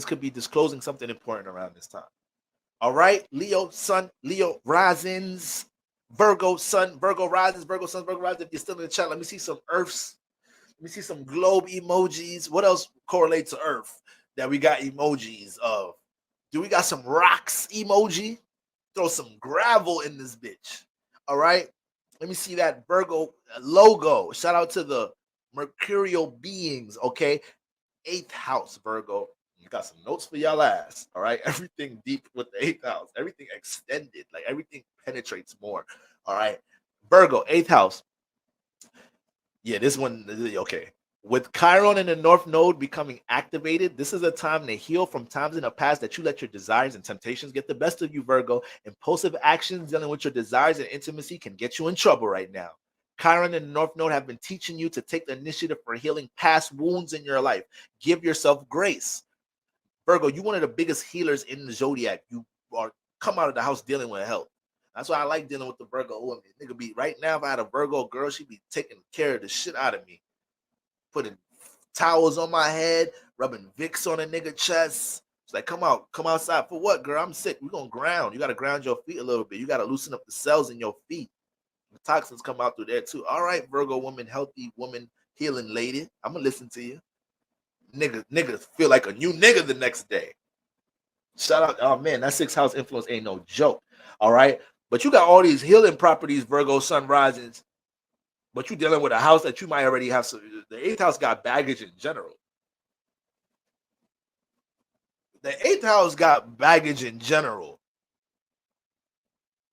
could be disclosing something important around this time. All right, Leo, Sun, Leo, risings, Virgo, Sun, Virgo, rises, Virgo, Sun, Virgo, rises. If you're still in the chat, let me see some Earths. Let me see some globe emojis. What else correlates to Earth that we got emojis of? Do we got some rocks emoji? Throw some gravel in this bitch. All right, let me see that Virgo logo. Shout out to the mercurial beings. Okay, 8th house, Virgo. You got some notes for y'all ass. All right. Everything deep with the 8th house. Everything extended. Like everything penetrates more. All right. Virgo, 8th house. Yeah, this one. Okay. With Chiron in the North Node becoming activated, this is a time to heal from times in the past that you let your desires and temptations get the best of you, Virgo. Impulsive actions dealing with your desires and intimacy can get you in trouble right now. Chiron and the North Node have been teaching you to take the initiative for healing past wounds in your life. Give yourself grace. Virgo, you one of the biggest healers in the zodiac. You are come out of the house dealing with health. That's why I like dealing with the Virgo woman. Nigga be right now, if I had a Virgo girl, she'd be taking care of the shit out of me. Putting towels on my head, rubbing Vicks on a nigga chest. It's like, come outside for what, girl? I'm sick. We're gonna ground. You gotta ground your feet a little bit. You gotta loosen up the cells in your feet. The toxins come out through there too. All right, Virgo woman, healthy woman, healing lady. I'm gonna listen to you. Nigga feel like a new nigga the next day. Shout out. Oh man, that 6th house influence ain't no joke. All right. But you got all these healing properties, Virgo, sun risings. But you're dealing with a house that you might already have. So the 8th house got baggage in general. The 8th house got baggage in general.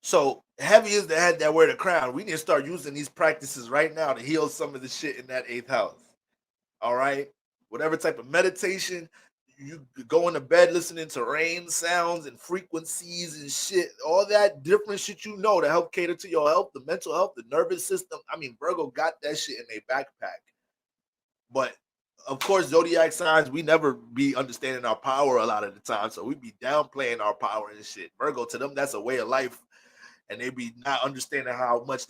So heavy is the head that wear the crown. We need to start using these practices right now to heal some of the shit in that 8th house. All right. Whatever type of meditation, you go into bed listening to rain sounds and frequencies and shit, all that different shit to help cater to your health, the mental health, the nervous system. I mean, Virgo got that shit in their backpack. But of course, zodiac signs, we never be understanding our power a lot of the time. So we be downplaying our power and shit. Virgo, to them, that's a way of life. And they be not understanding how much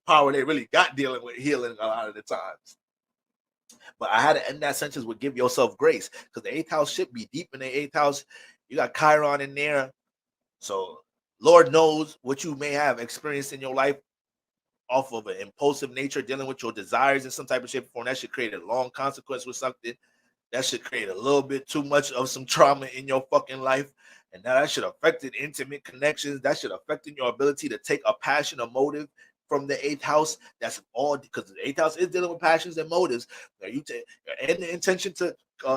power they really got dealing with healing a lot of the times. But I had to end that sentence with give yourself grace, because the 8th house should be deep in the 8th house. You got Chiron in there. So Lord knows what you may have experienced in your life off of an impulsive nature, dealing with your desires in some type of shape or form. That should create a long consequence with something. That should create a little bit too much of some trauma in your fucking life. And now that should affect intimate connections. That should affect your ability to take a passion or motive from the 8th house. That's all because the 8th house is dealing with passions and motives. Now you take and the intention to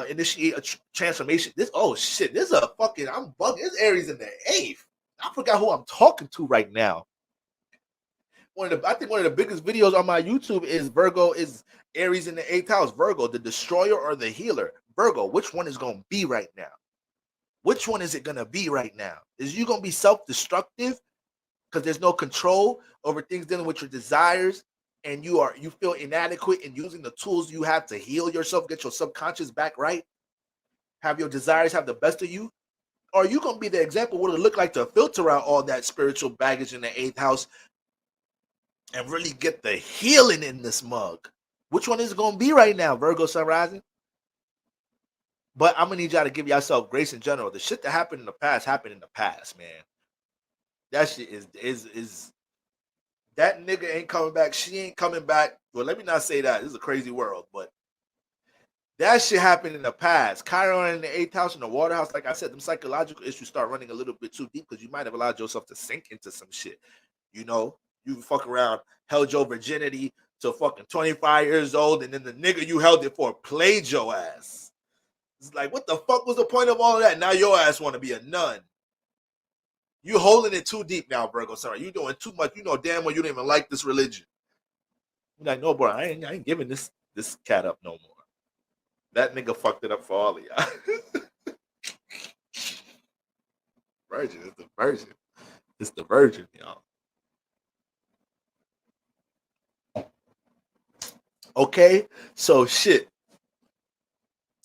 initiate a transformation. This is a fucking I'm bugging. This Aries in the 8th. I forgot who I'm talking to right now. I think one of the biggest videos on my YouTube is Virgo is Aries in the 8th house. Virgo, the destroyer or the healer. Virgo, which one is going to be right now? Which one is it going to be right now? Is you going to be self-destructive because there's no control over things dealing with your desires, and you feel inadequate in using the tools you have to heal yourself, get your subconscious back right, have your desires have the best of you? Or are you going to be the example what it look like to filter out all that spiritual baggage in the 8th house and really get the healing in this mug? Which one is it going to be right now, Virgo sun rising? But I'm going to need y'all to give yourself grace in general. The shit that happened in the past, man. That shit is that nigga ain't coming back. She ain't coming back. Well, let me not say that. This is a crazy world, but that shit happened in the past. Chiron in the 8th house and the water house, like I said, them psychological issues start running a little bit too deep because you might have allowed yourself to sink into some shit. You fuck around, held your virginity till fucking 25 years old, and then the nigga you held it for played your ass. It's like, what the fuck was the point of all of that? Now your ass want to be a nun. You holding it too deep now, Virgo. Sorry, you doing too much. You know damn well you don't even like this religion. You're like, no, bro, I ain't giving this cat up no more. That nigga fucked it up for all of y'all. Virgin is the virgin. It's the virgin, y'all. Okay, so shit.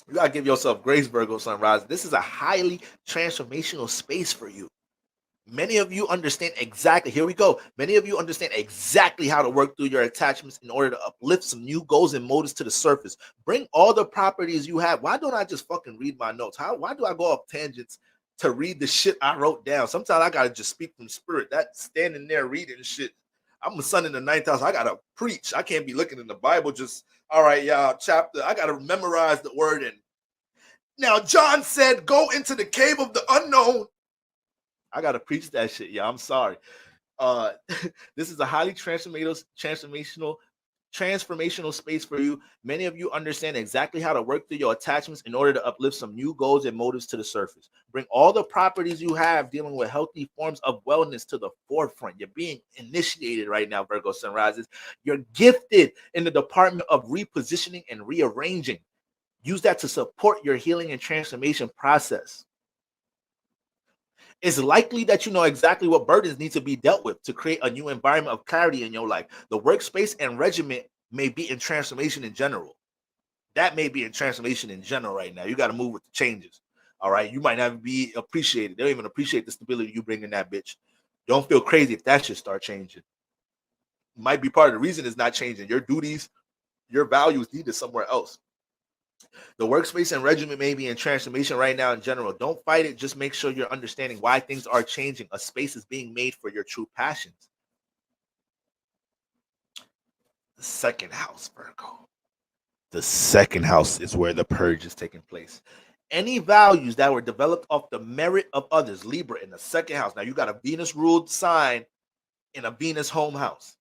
You gotta give yourself grace, Virgo sunrise. This is a highly transformational space for you. Many of you understand exactly, here we go. Many of you understand exactly how to work through your attachments in order to uplift some new goals and motives to the surface. Bring all the properties you have. Why don't I just fucking read my notes? Why do I go off tangents to read the shit I wrote down? Sometimes I gotta just speak from spirit. That standing there reading shit. I'm a son in the ninth house. I gotta preach. I can't be looking in the Bible just, all right, y'all, chapter. I gotta memorize the word. And now John said, go into the cave of the unknown. I gotta preach that shit, yeah. I'm sorry. Uh, this is a highly transformational space for you. Many of you understand exactly how to work through your attachments in order to uplift some new goals and motives to the surface. Bring all the properties you have dealing with healthy forms of wellness to the forefront. You're being initiated right now, Virgo Sunrises. You're gifted in the department of repositioning and rearranging. Use that to support your healing and transformation process. It's likely that you know exactly what burdens need to be dealt with to create a new environment of clarity in your life. The workspace and regiment may be in transformation in general. That may be in transformation in general right now. You got to move with the changes. All right. You might not be appreciated. They don't even appreciate the stability you bring in that bitch. Don't feel crazy if that should start changing. Might be part of the reason it's not changing. Your duties, your values needed somewhere else. The workspace and regiment may be in transformation right now in general. Don't fight it. Just make sure you're understanding why things are changing. A space is being made for your true passions. The second house, Virgo. The second house is where the purge is taking place. Any values that were developed off the merit of others, Libra, in the second house. Now, you got a Venus ruled sign in a Venus home house.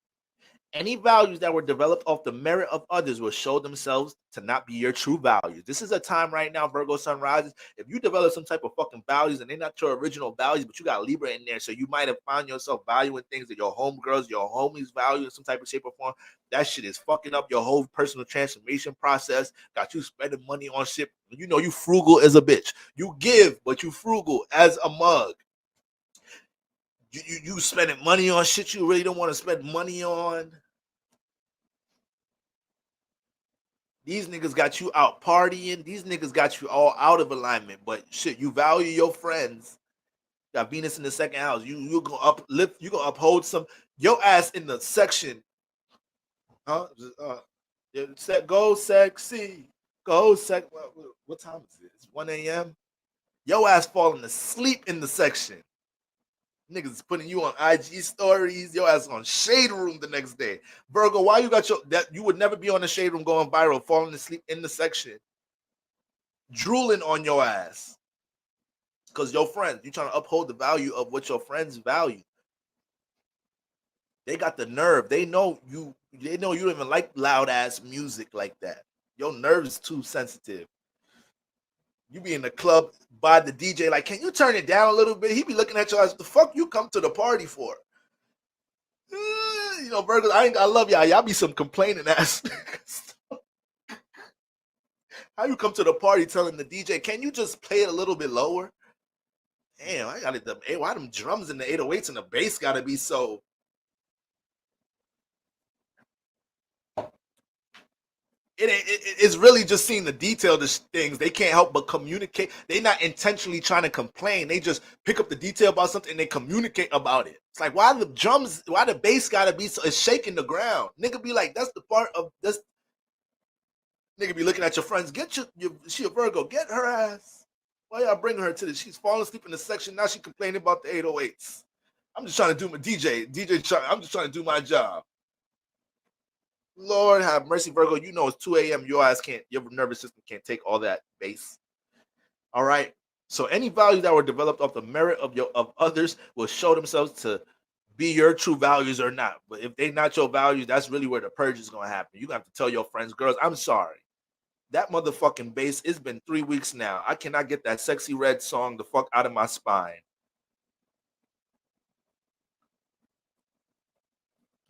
Any values that were developed off the merit of others will show themselves to not be your true values. This is a time right now, Virgo Sunrises. If you develop some type of fucking values and they're not your original values, but you got Libra in there, so you might have found yourself valuing things that your homegirls, your homies value in some type of shape or form. That shit is fucking up your whole personal transformation process. Got you spending money on shit. You know you frugal as a bitch. You give, but you frugal as a mug. You spending money on shit you really don't want to spend money on. These niggas got you out partying. These niggas got you all out of alignment. But shit, you value your friends. Got Venus in the second house. You gonna uplift. You gonna uphold some your ass in the section. Huh? Go sexy. Go sex. What time is it? It's 1 a.m. Your ass falling asleep in the section. Niggas is putting you on IG stories. Your ass on Shade Room the next day. Virgo, why you got your that you would never be on the Shade Room going viral, falling asleep in the section, drooling on your ass. Because your friends, you trying to uphold the value of what your friends value. They got the nerve. They know you don't even like loud ass music like that. Your nerves too sensitive. You be in the club by the DJ, like, can you turn it down a little bit? He be looking at your ass. The fuck you come to the party for? You know, Virgo, I love y'all. Y'all be some complaining ass. How you come to the party telling the DJ, can you just play it a little bit lower? Damn, I got it. Why them drums and the 808s and the bass gotta be so? It's really just seeing the detail of things. They can't help but communicate. They're not intentionally trying to complain. They just pick up the detail about something and they communicate about it. It's like, why the drums, why the bass gotta be so, it's shaking the ground. Nigga be like, that's the part of this. Nigga be looking at your friends. Get she a Virgo. Get her ass. Why y'all bring her to this? She's falling asleep in the section. Now she complaining about the 808s. I'm just trying to do my DJ. I'm just trying to do my job. Lord have mercy, Virgo. You know it's 2 a.m. Your nervous system can't take all that bass. All right. So any values that were developed off the merit of others will show themselves to be your true values or not. But if they're not your values, that's really where the purge is gonna happen. You have to tell your friends, girls, I'm sorry. That motherfucking bass, it's been 3 weeks now. I cannot get that sexy red song the fuck out of my spine.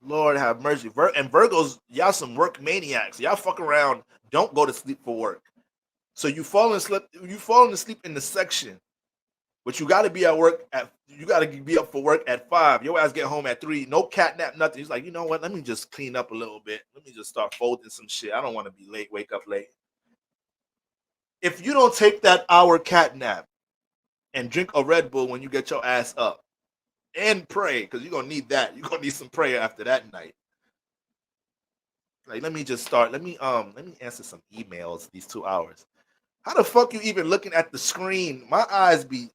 Lord have mercy. And Virgos, y'all some work maniacs. Y'all fuck around. Don't go to sleep for work. So you falling asleep in the section, but you got to be at work you got to be up for work at 5. Your ass get home at 3. No cat nap, nothing. He's like, you know what? Let me just clean up a little bit. Let me just start folding some shit. I don't want to be late. Wake up late. If you don't take that hour cat nap and drink a Red Bull when you get your ass up, and pray, because you're gonna need that. You're gonna need some prayer after that night. Like, let me just start. Let me answer some emails these 2 hours. How the fuck you even looking at the screen? My eyes be,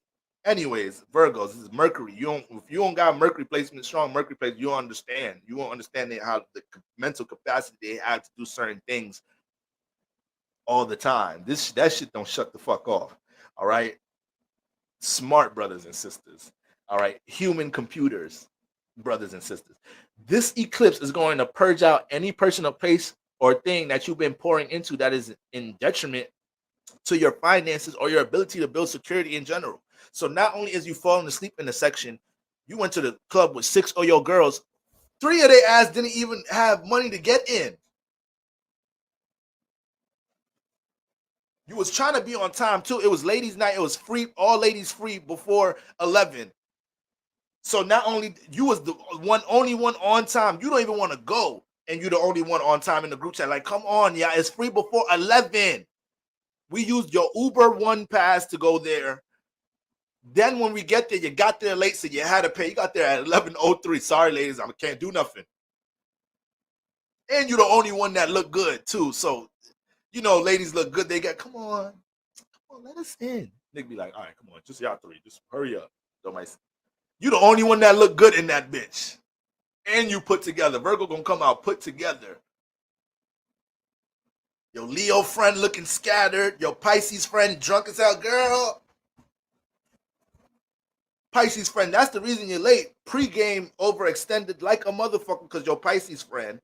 anyways. Virgos, this is Mercury. If you don't got Mercury placement, strong Mercury placement, you don't understand. You won't understand how the mental capacity they have to do certain things all the time. That shit don't shut the fuck off. All right, smart brothers and sisters. All right, human computers, brothers and sisters. This eclipse is going to purge out any personal place or thing that you've been pouring into that is in detriment to your finances or your ability to build security in general. So not only is you falling asleep in the section, you went to the club with 6 of your girls. 3 of their ass didn't even have money to get in. You was trying to be on time too. It was ladies' night. It was free, all ladies free before 11. So not only you was the only one on time, you don't even want to go, and you're the only one on time in the group chat. Like, come on, yeah, it's free before 11. We used your Uber One pass to go there. Then when we get there, you got there late, so you had to pay. You got there at 11:03. Sorry, ladies, I can't do nothing. And you're the only one that looked good too. So, ladies look good. They got, come on, let us in. Nigga be like, all right, come on, just y'all 3, just hurry up. You the only one that look good in that bitch. And you put together. Virgo gonna come out put together. Your Leo friend looking scattered. Your Pisces friend drunk as hell. Girl. Pisces friend, that's the reason you're late. Pre-game overextended like a motherfucker because your Pisces friend.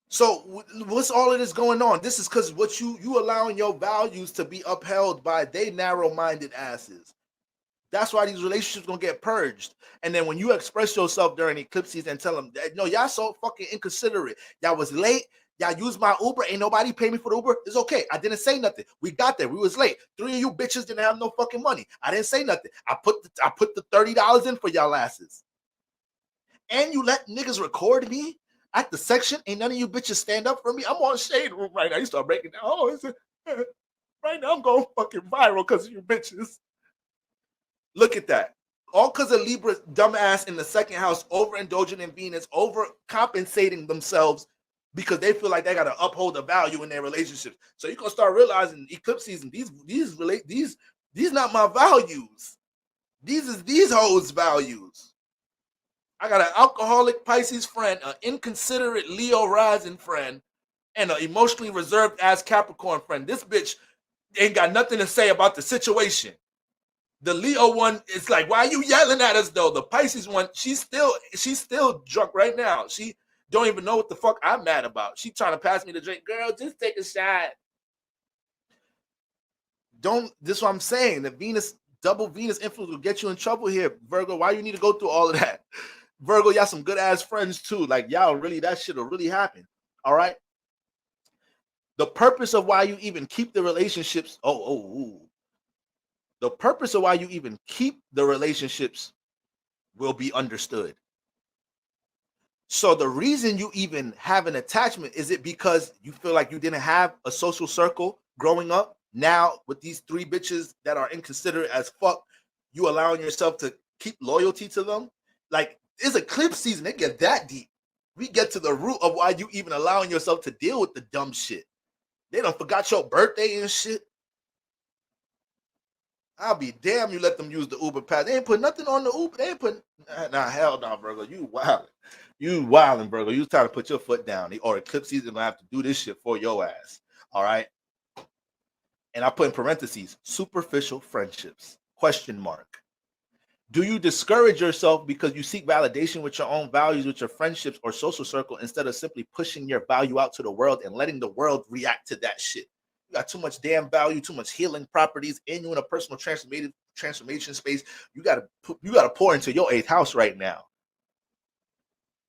So what's all of this going on? This is because what you allowing your values to be upheld by they narrow-minded asses. That's why these relationships gonna get purged. And then when you express yourself during eclipses and tell them, no, y'all so fucking inconsiderate. Y'all was late. Y'all used my Uber. Ain't nobody pay me for the Uber. It's okay. I didn't say nothing. We got there. We was late. 3 of you bitches didn't have no fucking money. I didn't say nothing. I put the $30 in for y'all asses. And you let niggas record me at the section. Ain't none of you bitches stand up for me. I'm on Shade Room right now. You start breaking down. Oh, right now I'm going fucking viral because of you bitches. Look at that. All because of Libra's dumbass in the second house overindulging in Venus, overcompensating themselves because they feel like they got to uphold the value in their relationships. So you're gonna start realizing eclipse season, these not my values. These is these hoes' values. I got an alcoholic Pisces friend, an inconsiderate Leo rising friend, and an emotionally reserved ass Capricorn friend. This bitch ain't got nothing to say about the situation. The Leo one is like, why are you yelling at us though? The Pisces one, she's still drunk right now. She don't even know what the fuck I'm mad about. She trying to pass me the drink. Girl, just take a shot. This is what I'm saying. The double Venus influence will get you in trouble here, Virgo. Why you need to go through all of that? Virgo, y'all some good ass friends too. Like, y'all really, that shit will really happen. All right. The purpose of why you even keep the relationships. The purpose of why you even keep the relationships will be understood. So the reason you even have an attachment, is it because you feel like you didn't have a social circle growing up? Now with these 3 bitches that are inconsiderate as fuck, you allowing yourself to keep loyalty to them? Like, it's eclipse season. It get that deep. We get to the root of why you even allowing yourself to deal with the dumb shit. They done forgot your birthday and shit. I'll be damn you let them use the Uber pass. They ain't put nothing on the Uber. They ain't put, hell no, Virgo. You wildin'. You wildin', Virgo. You trying to put your foot down. Or eclipse season gonna have to do this shit for your ass. All right. And I put in parentheses, superficial friendships, ? Do you discourage yourself because you seek validation with your own values, with your friendships or social circle, instead of simply pushing your value out to the world and letting the world react to that shit? You got too much damn value, too much healing properties in you in a personal transformation space. You gotta pour into your 8th house right now.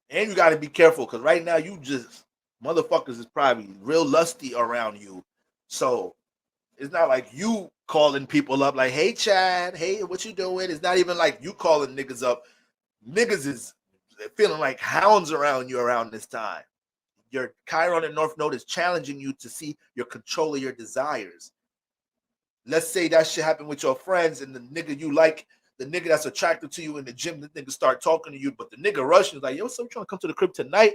And you gotta be careful because right now you just motherfuckers is probably real lusty around you. So it's not like you calling people up like, hey Chad, hey, what you doing? It's not even like you calling niggas up. Niggas is feeling like hounds around you around this time. Your Chiron and North Node is challenging you to see your control of your desires. Let's say that shit happened with your friends and the nigga you like, the nigga that's attractive to you in the gym, the nigga start talking to you, but the nigga rushing is like, yo, so you trying to come to the crib tonight?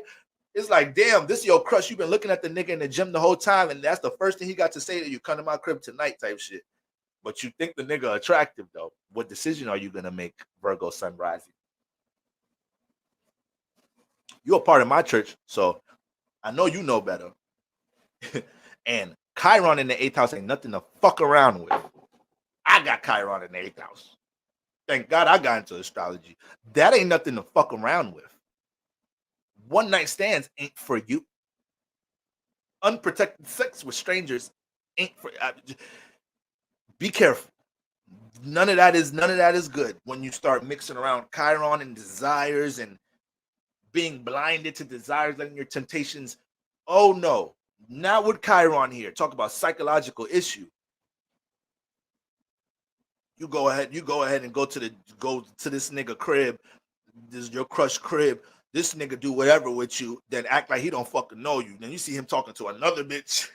It's like, damn, this is your crush. You've been looking at the nigga in the gym the whole time, and that's the first thing he got to say to you, come to my crib tonight type shit. But you think the nigga attractive, though. What decision are you going to make, Virgo sun rising? You're a part of my church, so I know you know better. And Chiron in the 8th house ain't nothing to fuck around with. I got Chiron in the 8th house. Thank God I got into astrology. That ain't nothing to fuck around with. One night stands ain't for you. Unprotected sex with strangers ain't for. Be careful. None of that is good when you start mixing around Chiron and desires and being blinded to desires, letting your temptations. Oh no, not with Chiron here. Talk about psychological issue. You go ahead and go to this nigga crib. This is your crush crib. This nigga do whatever with you, then act like he don't fucking know you. Then you see him talking to another bitch.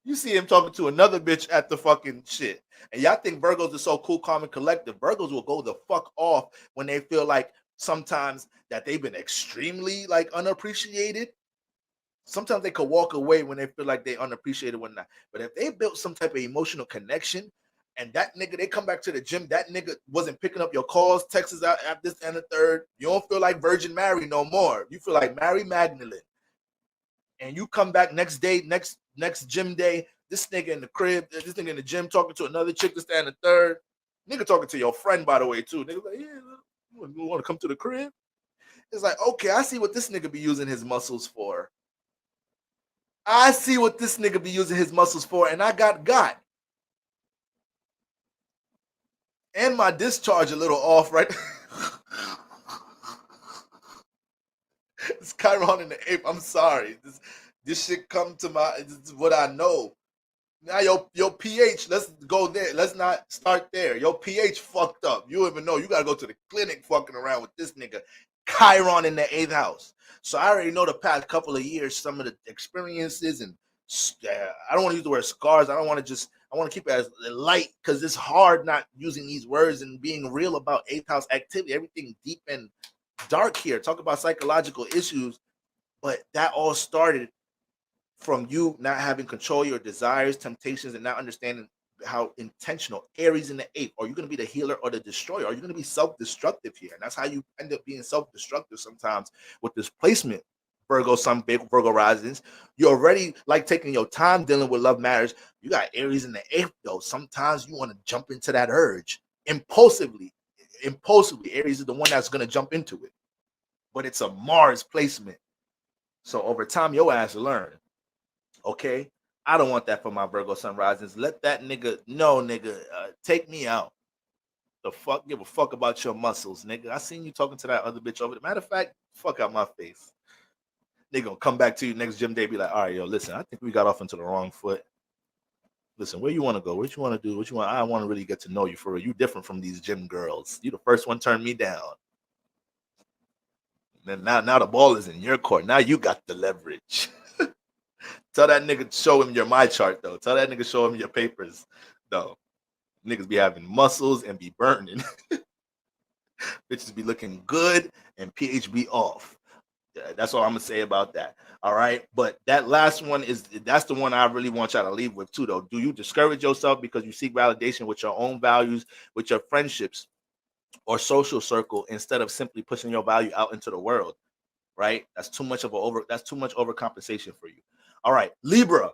You see him talking to another bitch at the fucking shit. And y'all think Virgos are so cool, calm, and collective. Virgos will go the fuck off when they feel like sometimes that they've been extremely like unappreciated. Sometimes they could walk away when they feel like they unappreciated when not. But if they built some type of emotional connection, and that nigga, they come back to the gym, that nigga wasn't picking up your calls, texts out at this and the third. You don't feel like Virgin Mary no more. You feel like Mary Magdalene. And you come back next day, next gym day, this nigga in the crib, this nigga in the gym talking to another chick, this and the third. Nigga talking to your friend, by the way, too. Nigga like, yeah, you want to come to the crib? It's like, okay, I see what this nigga be using his muscles for. I see what this nigga be using his muscles for, and I got. And my discharge a little off, right? It's Chiron in the 8th. I'm sorry. This shit come to this is what I know. Now your pH, let's go there. Let's not start there. Your pH fucked up. You even know you gotta go to the clinic fucking around with this nigga. Chiron in the 8th house. So I already know the past couple of years, some of the experiences, and I don't want to use the word scars. I want to keep it as light because it's hard not using these words and being real about 8th house activity. Everything deep and dark here. Talk about psychological issues, but that all started from you not having control of your desires, temptations, and not understanding how intentional. Aries in the 8th. Are you going to be the healer or the destroyer? Are you going to be self-destructive here? And that's how you end up being self-destructive sometimes with this placement. Virgo sun, big Virgo risings. You're already like taking your time dealing with love matters. You got Aries in the 8th, though. Sometimes you want to jump into that urge impulsively. Aries is the one that's going to jump into it. But it's a Mars placement. So over time, your ass will learn. Okay? I don't want that for my Virgo sun risings. Let that nigga know, nigga, take me out. The fuck, give a fuck about your muscles, nigga. I seen you talking to that other bitch over there. Matter of fact, fuck out my face. They gonna come back to you next gym day, be like, all right, yo, listen, I think we got off into the wrong foot. Listen, where you want to go? What you want to do? What you want? I want to really get to know you for real. You different from these gym girls. You the first one turned me down. And then now the ball is in your court. Now you got the leverage. Tell that nigga show him your my chart though. Tell that nigga show him your papers though. Niggas be having muscles and be burning. Bitches be looking good and pH be off. That's all I'm gonna say about that. All right, but that last one that's the one I really want y'all to leave with too, though. Do you discourage yourself because you seek validation with your own values, with your friendships or social circle, instead of simply pushing your value out into the world? Right? That's too much overcompensation for you. All right, Libra.